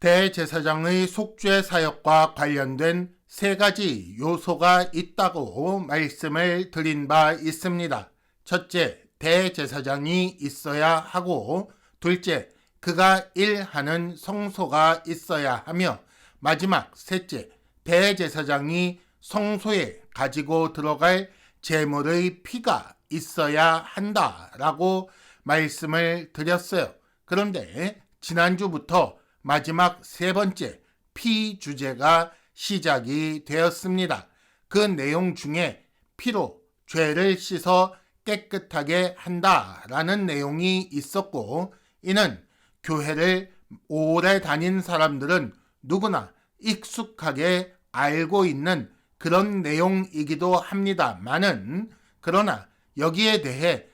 대제사장의 속죄 사역과 관련된 세 가지 요소가 있다고 말씀을 드린 바 있습니다. 첫째, 대제사장이 있어야 하고, 둘째, 그가 일하는 성소가 있어야 하며, 마지막 셋째, 대제사장이 성소에 가지고 들어갈 제물의 피가 있어야 한다라고 말씀을 드렸어요. 그런데 지난주부터 마지막 세 번째 피 주제가 시작이 되었습니다. 그 내용 중에 피로 죄를 씻어 깨끗하게 한다라는 내용이 있었고, 이는 교회를 오래 다닌 사람들은 누구나 익숙하게 알고 있는 그런 내용이기도 합니다만은, 그러나 여기에 대해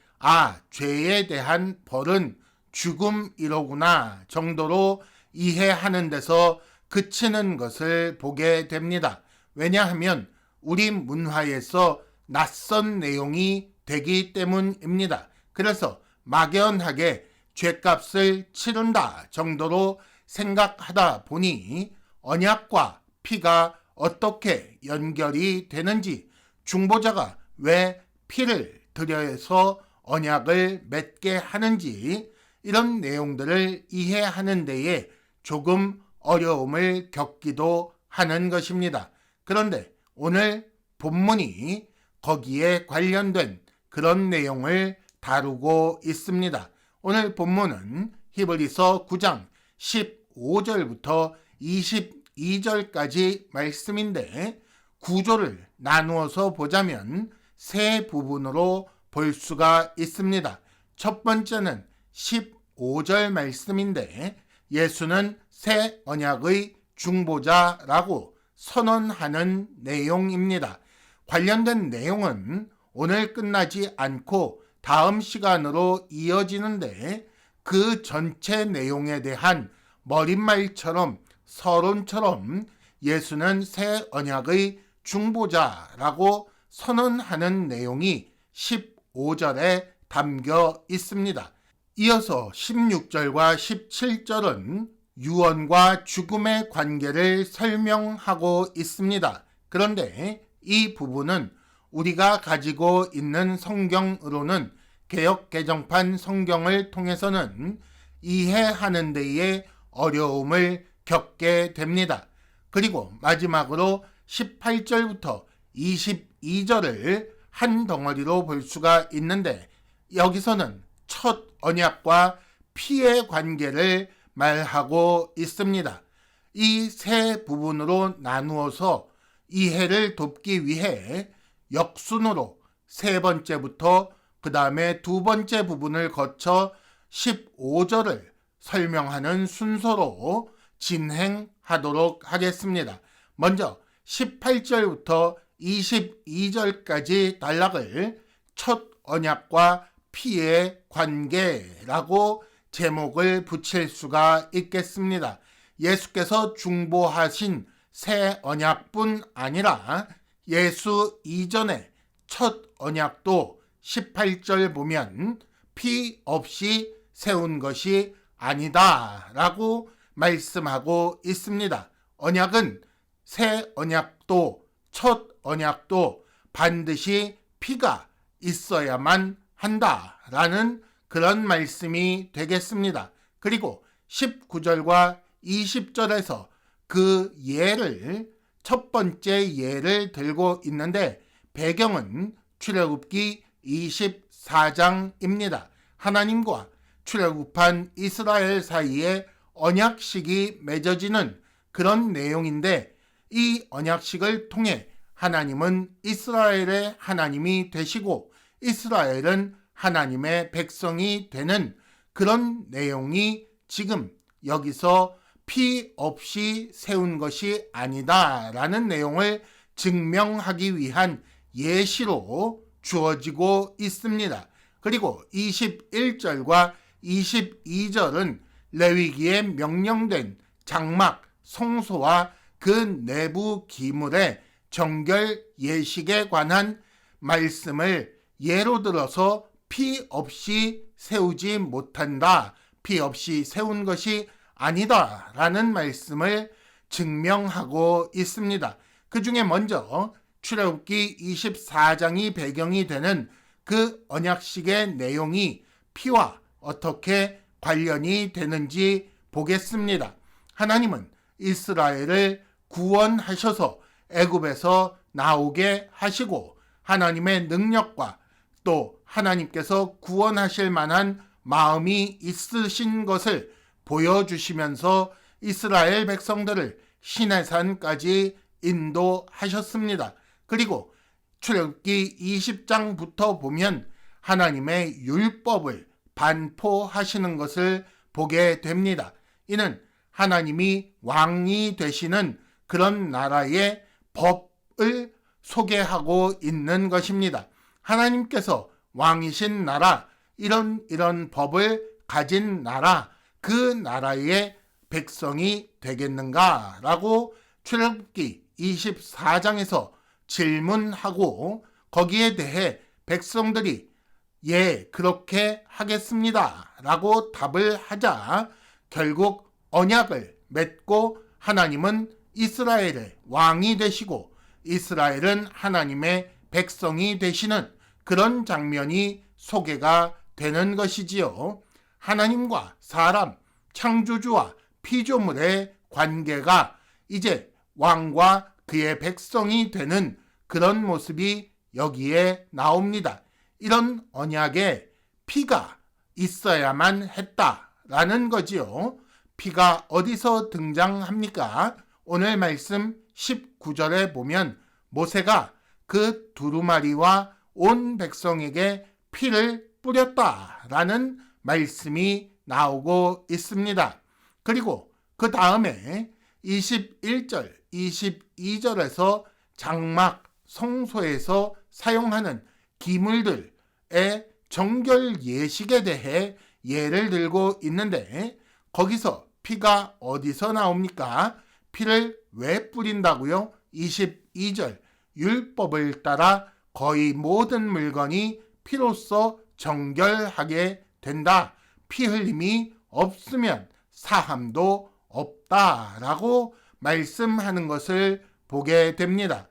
죄에 대한 벌은 죽음이로구나 정도로 이해하는 데서 그치는 것을 보게 됩니다. 왜냐하면 우리 문화에서 낯선 내용이 되기 때문입니다. 그래서 막연하게 죄값을 치른다 정도로 생각하다 보니 언약과 피가 어떻게 연결이 되는지, 중보자가 왜 피를 들여서 언약을 맺게 하는지, 이런 내용들을 이해하는 데에 조금 어려움을 겪기도 하는 것입니다. 그런데 오늘 본문이 거기에 관련된 그런 내용을 다루고 있습니다. 오늘 본문은 히브리서 9장 15절부터 22절까지 말씀인데, 구조를 나누어서 보자면 세 부분으로 볼 수가 있습니다. 첫 번째는 15절 말씀인데, 예수는 새 언약의 중보자라고 선언하는 내용입니다. 관련된 내용은 오늘 끝나지 않고 다음 시간으로 이어지는데, 그 전체 내용에 대한 머릿말처럼 서론처럼 예수는 새 언약의 중보자라고 선언하는 내용이 15절에 담겨 있습니다. 이어서 16절과 17절은 유언과 죽음의 관계를 설명하고 있습니다. 그런데 이 부분은 우리가 가지고 있는 성경으로는 개역 개정판 성경을 통해서는 이해하는 데에 어려움을 겪게 됩니다. 그리고 마지막으로 18절부터 22절을 한 덩어리로 볼 수가 있는데, 여기서는 첫 언약과 피의 관계를 말하고 있습니다. 이 세 부분으로 나누어서 이해를 돕기 위해 역순으로 세 번째부터 그 다음에 두 번째 부분을 거쳐 15절을 설명하는 순서로 진행하도록 하겠습니다. 먼저 18절부터 22절까지 단락을 첫 언약과 피의 관계라고 제목을 붙일 수가 있겠습니다. 예수께서 중보하신 새 언약뿐 아니라 예수 이전의 첫 언약도 18절 보면 피 없이 세운 것이 아니다 라고 말씀하고 있습니다. 언약은 새 언약도 첫 언약도 반드시 피가 있어야만 한다라는 그런 말씀이 되겠습니다. 그리고 19절과 20절에서 그 예를, 첫 번째 예를 들고 있는데, 배경은 출애굽기 24장입니다. 하나님과 출애굽한 이스라엘 사이에 언약식이 맺어지는 그런 내용인데, 이 언약식을 통해 하나님은 이스라엘의 하나님이 되시고 이스라엘은 하나님의 백성이 되는 그런 내용이 지금 여기서 피 없이 세운 것이 아니다라는 내용을 증명하기 위한 예시로 주어지고 있습니다. 그리고 21절과 22절은 레위기에 명령된 장막, 성소와 그 내부 기물의 정결 예식에 관한 말씀을 예로 들어서 피 없이 세우지 못한다, 피 없이 세운 것이 아니다라는 말씀을 증명하고 있습니다. 그 중에 먼저 출애굽기 24장이 배경이 되는 그 언약식의 내용이 피와 어떻게 관련이 되는지 보겠습니다. 하나님은 이스라엘을 구원하셔서 애굽에서 나오게 하시고 하나님의 능력과 또 하나님께서 구원하실 만한 마음이 있으신 것을 보여주시면서 이스라엘 백성들을 시내산까지 인도하셨습니다. 그리고 출애굽기 20장부터 보면 하나님의 율법을 반포하시는 것을 보게 됩니다. 이는 하나님이 왕이 되시는 그런 나라의 법을 소개하고 있는 것입니다. 하나님께서 왕이신 나라, 이런 법을 가진 나라, 그 나라의 백성이 되겠는가라고 출애굽기 24장에서 질문하고 거기에 대해 백성들이 예, 그렇게 하겠습니다 라고 답을 하자 결국 언약을 맺고 하나님은 이스라엘의 왕이 되시고 이스라엘은 하나님의 백성이 되시는 그런 장면이 소개가 되는 것이지요. 하나님과 사람, 창조주와 피조물의 관계가 이제 왕과 그의 백성이 되는 그런 모습이 여기에 나옵니다. 이런 언약에 피가 있어야만 했다라는 거지요. 피가 어디서 등장합니까? 오늘 말씀 19절에 보면 모세가 그 두루마리와 온 백성에게 피를 뿌렸다라는 말씀이 나오고 있습니다. 그리고 그 다음에 21절, 22절에서 장막, 성소에서 사용하는 기물들의 정결 예식에 대해 예를 들고 있는데 거기서 피가 어디서 나옵니까? 피를 왜 뿌린다고요? 22절 율법을 따라 거의 모든 물건이 피로써 정결하게 된다. 피 흘림이 없으면 사함도 없다라고 말씀하는 것을 보게 됩니다.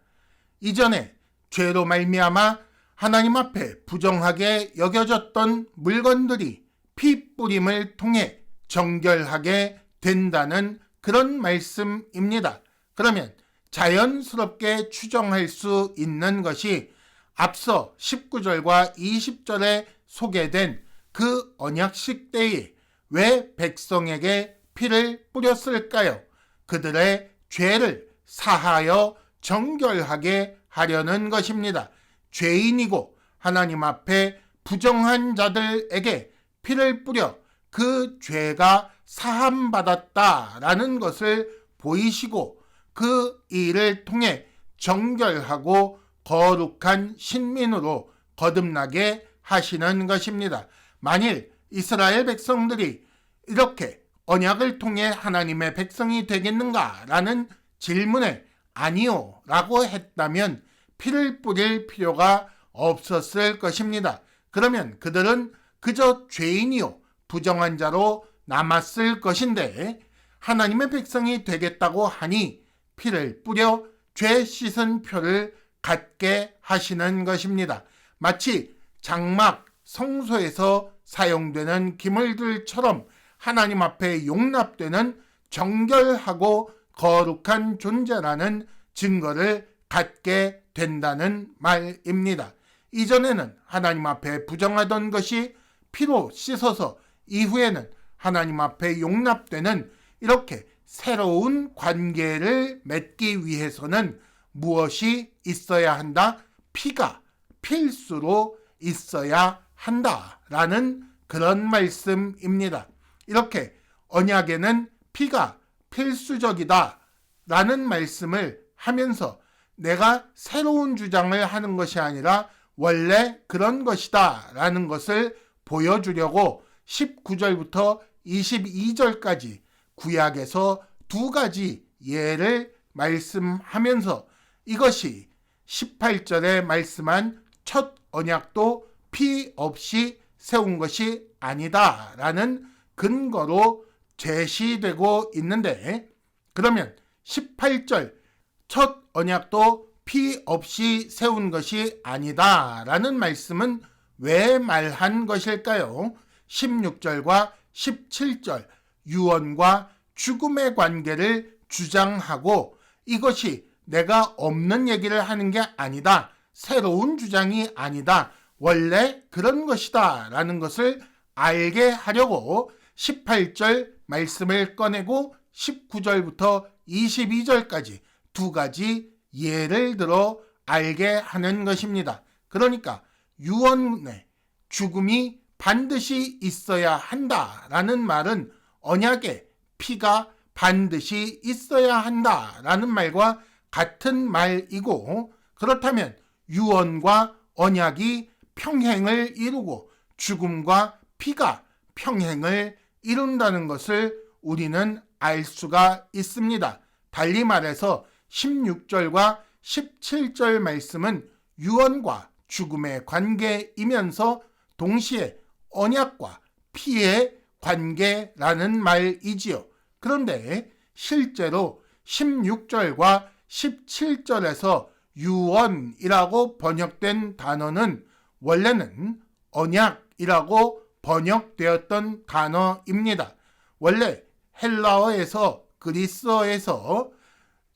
이전에 죄로 말미암아 하나님 앞에 부정하게 여겨졌던 물건들이 피 뿌림을 통해 정결하게 된다는 그런 말씀입니다. 그러면 자연스럽게 추정할 수 있는 것이 앞서 19절과 20절에 소개된 그 언약식 때에 왜 백성에게 피를 뿌렸을까요? 그들의 죄를 사하여 정결하게 하려는 것입니다. 죄인이고 하나님 앞에 부정한 자들에게 피를 뿌려 그 죄가 사함받았다라는 것을 보이시고 그 일을 통해 정결하고 거룩한 신민으로 거듭나게 하시는 것입니다. 만일 이스라엘 백성들이 이렇게 언약을 통해 하나님의 백성이 되겠는가라는 질문에 아니요 라고 했다면 피를 뿌릴 필요가 없었을 것입니다. 그러면 그들은 그저 죄인이요 부정한 자로 남았을 것인데 하나님의 백성이 되겠다고 하니 피를 뿌려 죄 씻은 표를 갖게 하시는 것입니다. 마치 장막 성소에서 사용되는 기물들처럼 하나님 앞에 용납되는 정결하고 거룩한 존재라는 증거를 갖게 된다는 말입니다. 이전에는 하나님 앞에 부정하던 것이 피로 씻어서 이후에는 하나님 앞에 용납되는 이렇게 새로운 관계를 맺기 위해서는 무엇이 있어야 한다? 피가 필수로 있어야 한다라는 그런 말씀입니다. 이렇게 언약에는 피가 필수적이다 라는 말씀을 하면서 내가 새로운 주장을 하는 것이 아니라 원래 그런 것이다 라는 것을 보여주려고 19절부터 22절까지 구약에서 두 가지 예를 말씀하면서 이것이 18절에 말씀한 첫 언약도 피 없이 세운 것이 아니다 라는 근거로 제시되고 있는데, 그러면 18절 첫 언약도 피 없이 세운 것이 아니다 라는 말씀은 왜 말한 것일까요? 16절과 17절 유언과 죽음의 관계를 주장하고 이것이 내가 없는 얘기를 하는 게 아니다, 새로운 주장이 아니다, 원래 그런 것이다 라는 것을 알게 하려고 18절 말씀을 꺼내고 19절부터 22절까지 두 가지 예를 들어 알게 하는 것입니다. 그러니까 유언의 죽음이 반드시 있어야 한다라는 말은 언약의 피가 반드시 있어야 한다라는 말과 같은 말이고, 그렇다면 유언과 언약이 평행을 이루고 죽음과 피가 평행을 이룬다는 것을 우리는 알 수가 있습니다. 달리 말해서 16절과 17절 말씀은 유언과 죽음의 관계이면서 동시에 언약과 피의 관계라는 말이지요. 그런데 실제로 16절과 17절에서 유언이라고 번역된 단어는 원래는 언약이라고 번역되었던 단어입니다. 원래 헬라어에서 그리스어에서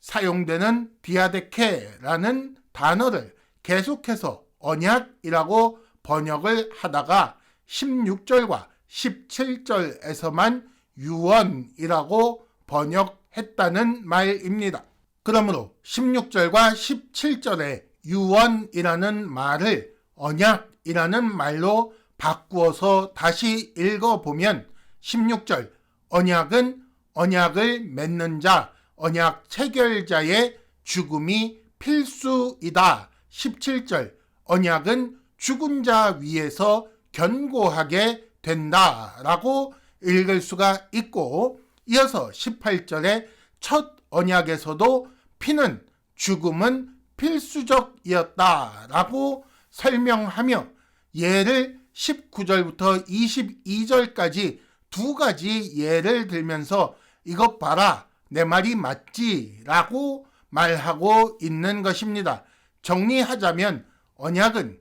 사용되는 디아데케라는 단어를 계속해서 언약이라고 번역을 하다가 16절과 17절에서만 유언이라고 번역했다는 말입니다. 그러므로 16절과 17절에 유언이라는 말을 언약이라는 말로 바꾸어서 다시 읽어보면 16절 언약은 언약을 맺는 자, 언약 체결자의 죽음이 필수이다. 17절 언약은 죽은 자 위에서 견고하게 된다라고 읽을 수가 있고, 이어서 18절에 첫 언약에서도 피는 죽음은 필수적이었다라고 설명하며 예를 19절부터 22절까지 두 가지 예를 들면서 이것 봐라, 내 말이 맞지? 라고 말하고 있는 것입니다. 정리하자면 언약은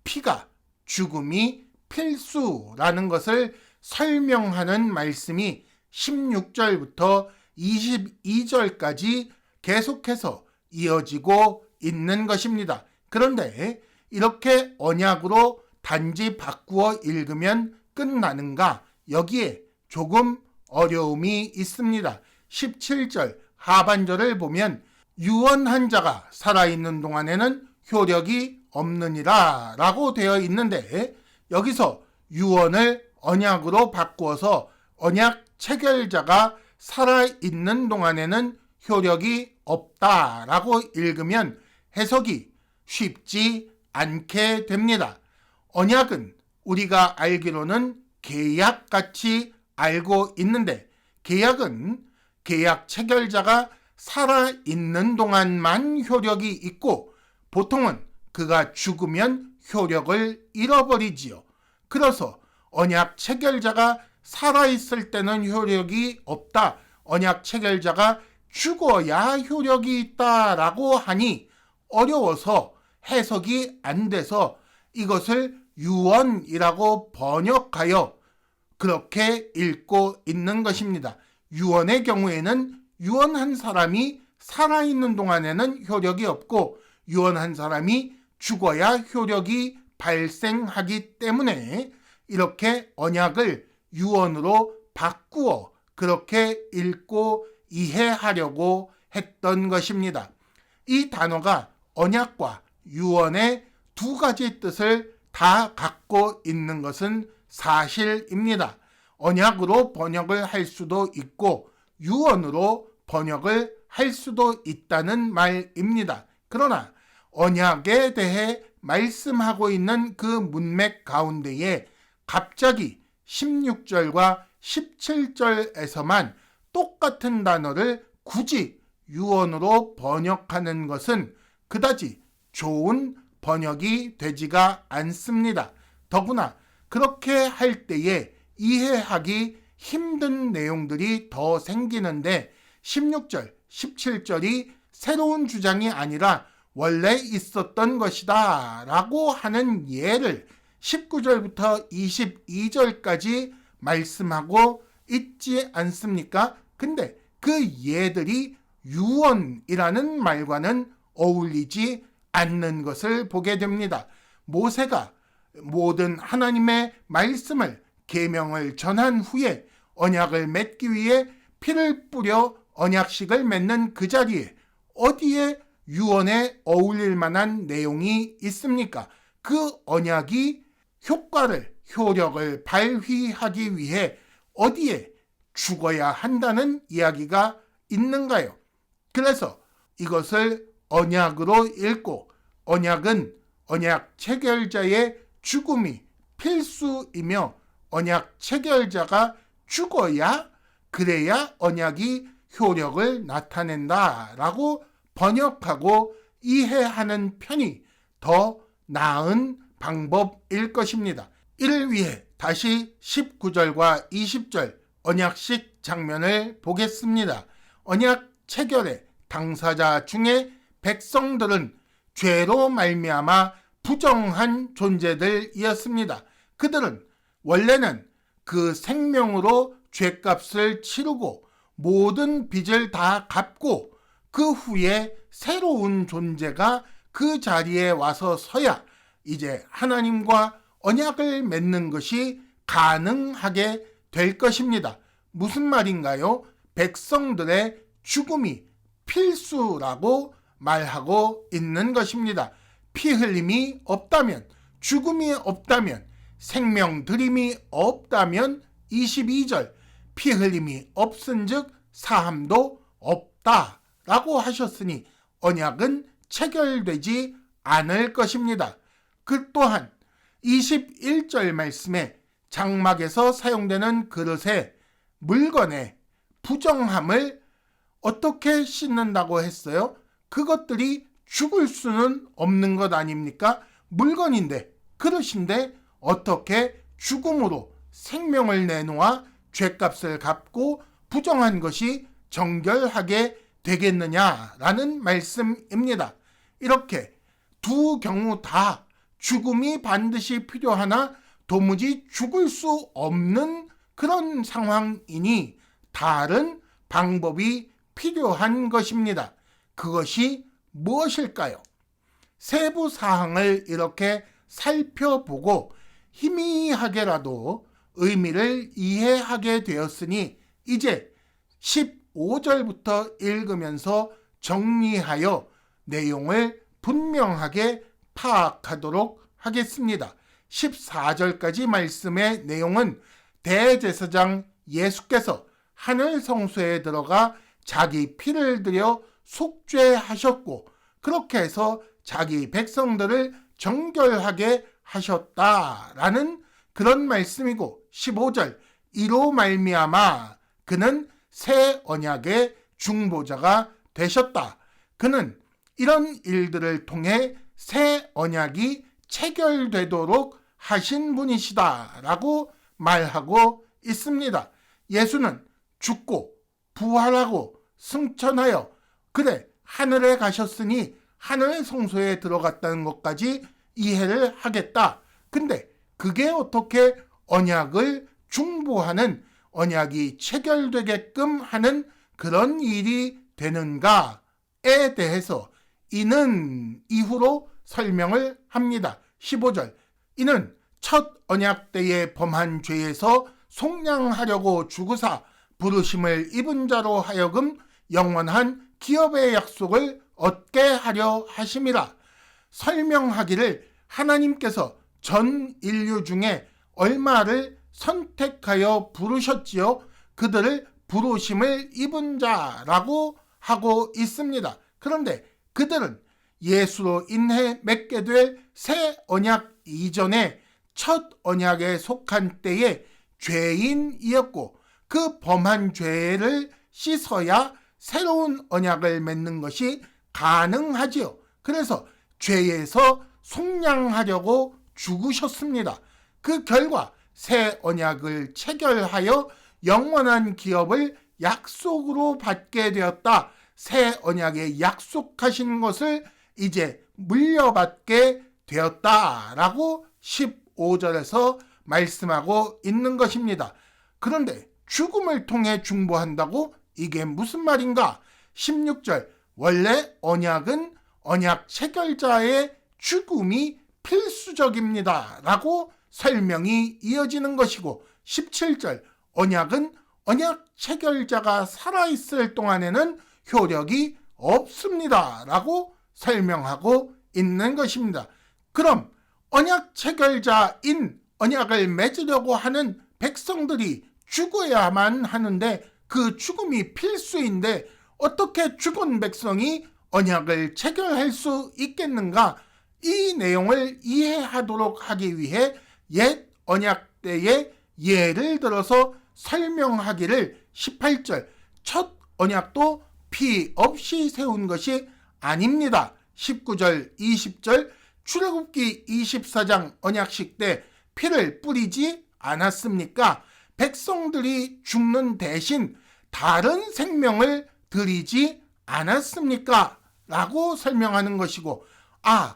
피가, 죽음이 필수라는 것을 설명하는 말씀이 16절부터 22절까지 계속해서 이어지고 있는 것입니다. 그런데 이렇게 언약으로 단지 바꾸어 읽으면 끝나는가? 여기에 조금 어려움이 있습니다. 17절 하반절을 보면 유언한 자가 살아있는 동안에는 효력이 없느니라 라고 되어 있는데, 여기서 유언을 언약으로 바꾸어서 언약 체결자가 살아있는 동안에는 효력이 없다라고 읽으면 해석이 쉽지 않게 됩니다. 언약은 우리가 알기로는 계약같이 알고 있는데, 계약은 계약 체결자가 살아있는 동안만 효력이 있고 보통은 그가 죽으면 효력을 잃어버리지요. 그래서 언약 체결자가 살아있을 때는 효력이 없다, 언약 체결자가 죽어야 효력이 있다라고 하니 어려워서 해석이 안 돼서 이것을 유언이라고 번역하여 그렇게 읽고 있는 것입니다. 유언의 경우에는 유언한 사람이 살아있는 동안에는 효력이 없고 유언한 사람이 죽어야 효력이 발생하기 때문에 이렇게 언약을 유언으로 바꾸어 그렇게 읽고 이해하려고 했던 것입니다. 이 단어가 언약과 유언의 두 가지 뜻을 다 갖고 있는 것은 사실입니다. 언약으로 번역을 할 수도 있고 유언으로 번역을 할 수도 있다는 말입니다. 그러나 언약에 대해 말씀하고 있는 그 문맥 가운데에 갑자기 16절과 17절에서만 똑같은 단어를 굳이 유언으로 번역하는 것은 그다지 좋은 번역이 되지가 않습니다. 더구나 그렇게 할 때에 이해하기 힘든 내용들이 더 생기는데 16절, 17절이 새로운 주장이 아니라 원래 있었던 것이다 라고 하는 예를 19절부터 22절까지 말씀하고 있지 않습니까? 근데 그 예들이 유언이라는 말과는 어울리지 않는 것을 보게 됩니다. 모세가 모든 하나님의 말씀을 계명을 전한 후에 언약을 맺기 위해 피를 뿌려 언약식을 맺는 그 자리에 어디에 유언에 어울릴 만한 내용이 있습니까? 그 언약이 효력을 발휘하기 위해 어디에 죽어야 한다는 이야기가 있는가요? 그래서 이것을 언약으로 읽고 언약은 언약 체결자의 죽음이 필수이며 언약 체결자가 죽어야 그래야 언약이 효력을 나타낸다라고 번역하고 이해하는 편이 더 나은 방법일 것입니다. 이를 위해 다시 19절과 20절 언약식 장면을 보겠습니다. 언약 체결의 당사자 중에 백성들은 죄로 말미암아 부정한 존재들이었습니다. 그들은 원래는 그 생명으로 죄값을 치르고 모든 빚을 다 갚고 그 후에 새로운 존재가 그 자리에 와서 서야 이제 하나님과 언약을 맺는 것이 가능하게 될 것입니다. 무슨 말인가요? 백성들의 죽음이 필수라고 말하고 있는 것입니다. 피 흘림이 없다면, 죽음이 없다면, 생명 드림이 없다면 22절 피 흘림이 없은즉 사함도 없다라고 하셨으니 언약은 체결되지 않을 것입니다. 그 또한 21절 말씀에 장막에서 사용되는 그릇에 물건에 부정함을 어떻게 씻는다고 했어요? 그것들이 죽을 수는 없는 것 아닙니까? 물건인데, 그릇인데 어떻게 죽음으로 생명을 내놓아 죄값을 갚고 부정한 것이 정결하게 되겠느냐라는 말씀입니다. 이렇게 두 경우 다 죽음이 반드시 필요하나 도무지 죽을 수 없는 그런 상황이니 다른 방법이 필요한 것입니다. 그것이 무엇일까요? 세부 사항을 이렇게 살펴보고 희미하게라도 의미를 이해하게 되었으니 이제 15절부터 읽으면서 정리하여 내용을 분명하게 파악하도록 하겠습니다. 14절까지 말씀의 내용은 대제사장 예수께서 하늘 성소에 들어가 자기 피를 들여 속죄하셨고 그렇게 해서 자기 백성들을 정결하게 하셨다라는 그런 말씀이고 15절 이로 말미암아 그는 새 언약의 중보자가 되셨다. 그는 이런 일들을 통해 새 언약이 체결되도록 하신 분이시다라고 말하고 있습니다. 예수는 죽고 부활하고 승천하여 그래 하늘에 가셨으니 하늘 성소에 들어갔다는 것까지 이해를 하겠다. 근데 그게 어떻게 언약을 중보하는 언약이 체결되게끔 하는 그런 일이 되는가에 대해서 이는 이후로 설명을 합니다. 15절 이는 첫 언약 때에 범한 죄에서 속량하려고 죽으사 부르심을 입은 자로 하여금 영원한 기업의 약속을 얻게 하려 하심이라. 설명하기를 하나님께서 전 인류 중에 얼마를 선택하여 부르셨지요? 그들을 부르심을 입은 자라고 하고 있습니다. 그런데 그들은 예수로 인해 맺게 될 새 언약 이전에 첫 언약에 속한 때에 죄인이었고 그 범한 죄를 씻어야 새로운 언약을 맺는 것이 가능하지요. 그래서 죄에서 속량하려고 죽으셨습니다. 그 결과 새 언약을 체결하여 영원한 기업을 약속으로 받게 되었다. 새 언약에 약속하신 것을 이제 물려받게 되었다라고 15절에서 말씀하고 있는 것입니다. 그런데 죽음을 통해 중보한다고? 이게 무슨 말인가? 16절, 원래 언약은 언약 체결자의 죽음이 필수적입니다 라고 설명이 이어지는 것이고, 17절, 언약은 언약 체결자가 살아있을 동안에는 효력이 없습니다 라고 설명하고 있는 것입니다. 그럼 언약 체결자인 언약을 맺으려고 하는 백성들이 죽어야만 하는데 그 죽음이 필수인데 어떻게 죽은 백성이 언약을 체결할 수 있겠는가? 이 내용을 이해하도록 하기 위해 옛 언약 때의 예를 들어서 설명하기를 18절, 첫 언약도 피 없이 세운 것이 아닙니다. 19절, 20절, 출애굽기 24장 언약식 때 피를 뿌리지 않았습니까? 백성들이 죽는 대신 다른 생명을 드리지 않았습니까? 라고 설명하는 것이고,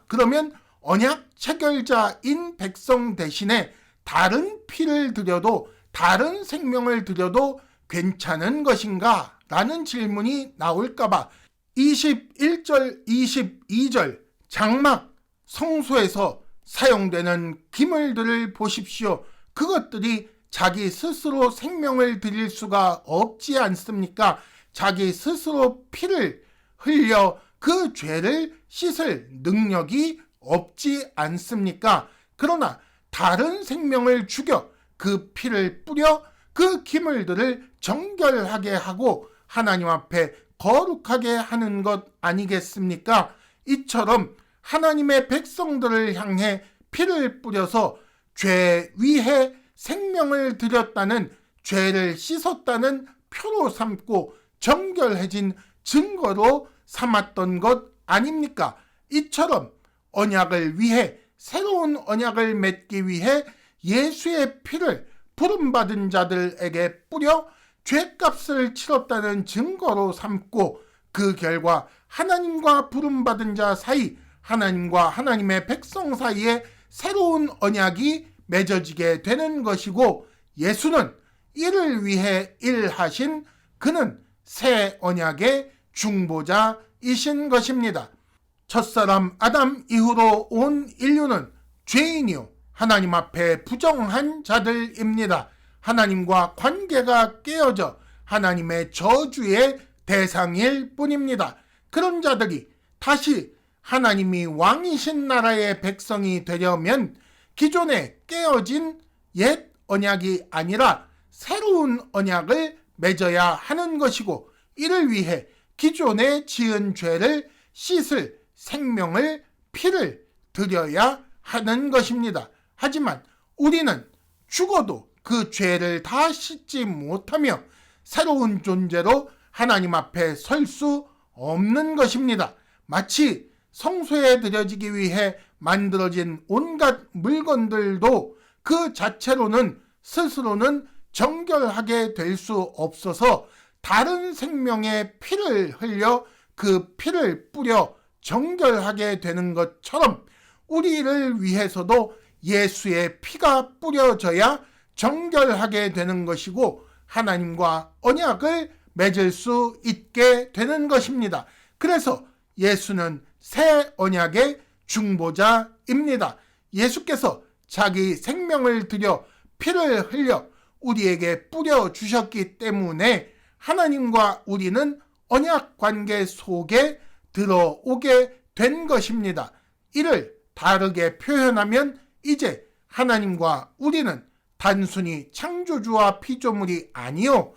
그러면 언약 체결자인 백성 대신에 다른 피를 드려도, 다른 생명을 드려도 괜찮은 것인가? 라는 질문이 나올까봐 21절, 22절 장막 성소에서 사용되는 기물들을 보십시오. 그것들이 자기 스스로 생명을 드릴 수가 없지 않습니까? 자기 스스로 피를 흘려 그 죄를 씻을 능력이 없지 않습니까? 그러나 다른 생명을 죽여 그 피를 뿌려 그 기물들을 정결하게 하고 하나님 앞에 거룩하게 하는 것 아니겠습니까? 이처럼 하나님의 백성들을 향해 피를 뿌려서 죄 위해 생명을 드렸다는, 죄를 씻었다는 표로 삼고 정결해진 증거로 삼았던 것 아닙니까? 이처럼 언약을 위해, 새로운 언약을 맺기 위해 예수의 피를 부름받은 자들에게 뿌려 죄값을 치렀다는 증거로 삼고, 그 결과 하나님과 부름받은 자 사이, 하나님과 하나님의 백성 사이에 새로운 언약이 맺어지게 되는 것이고, 예수는 이를 위해 일하신 그는 새 언약의 중보자이신 것입니다. 첫사람 아담 이후로 온 인류는 죄인이요 하나님 앞에 부정한 자들입니다. 하나님과 관계가 깨어져 하나님의 저주의 대상일 뿐입니다. 그런 자들이 다시 하나님이 왕이신 나라의 백성이 되려면 기존에 깨어진 옛 언약이 아니라 새로운 언약을 맺어야 하는 것이고, 이를 위해 기존에 지은 죄를 씻을 생명을, 피를 드려야 하는 것입니다. 하지만 우리는 죽어도 그 죄를 다 씻지 못하며 새로운 존재로 하나님 앞에 설 수 없는 것입니다. 마치 성소에 드려지기 위해 만들어진 온갖 물건들도 그 자체로는, 스스로는 정결하게 될 수 없어서 다른 생명의 피를 흘려 그 피를 뿌려 정결하게 되는 것처럼 우리를 위해서도 예수의 피가 뿌려져야 정결하게 되는 것이고 하나님과 언약을 맺을 수 있게 되는 것입니다. 그래서 예수는 새 언약의 중보자입니다. 예수께서 자기 생명을 들여 피를 흘려 우리에게 뿌려주셨기 때문에 하나님과 우리는 언약 관계 속에 들어오게 된 것입니다. 이를 다르게 표현하면 이제 하나님과 우리는 단순히 창조주와 피조물이 아니요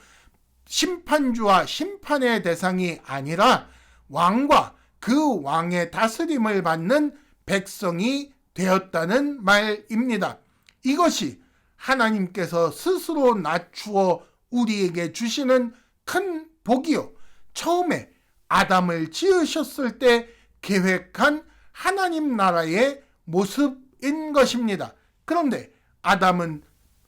심판주와 심판의 대상이 아니라 왕과 그 왕의 다스림을 받는 백성이 되었다는 말입니다. 이것이 하나님께서 스스로 낮추어 우리에게 주시는 큰 복이요, 처음에 아담을 지으셨을 때 계획한 하나님 나라의 모습인 것입니다. 그런데 아담은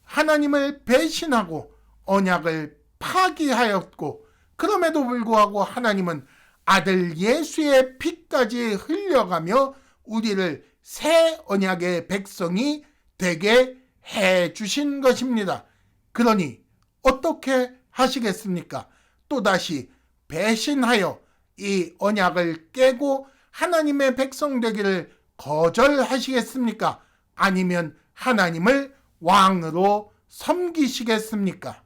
하나님을 배신하고 언약을 파기하였고, 그럼에도 불구하고 하나님은 아들 예수의 피까지 흘려가며 우리를 새 언약의 백성이 되게 해 주신 것입니다. 그러니 어떻게 하시겠습니까? 또다시 배신하여 이 언약을 깨고 하나님의 백성 되기를 거절하시겠습니까? 아니면 하나님을 왕으로 섬기시겠습니까?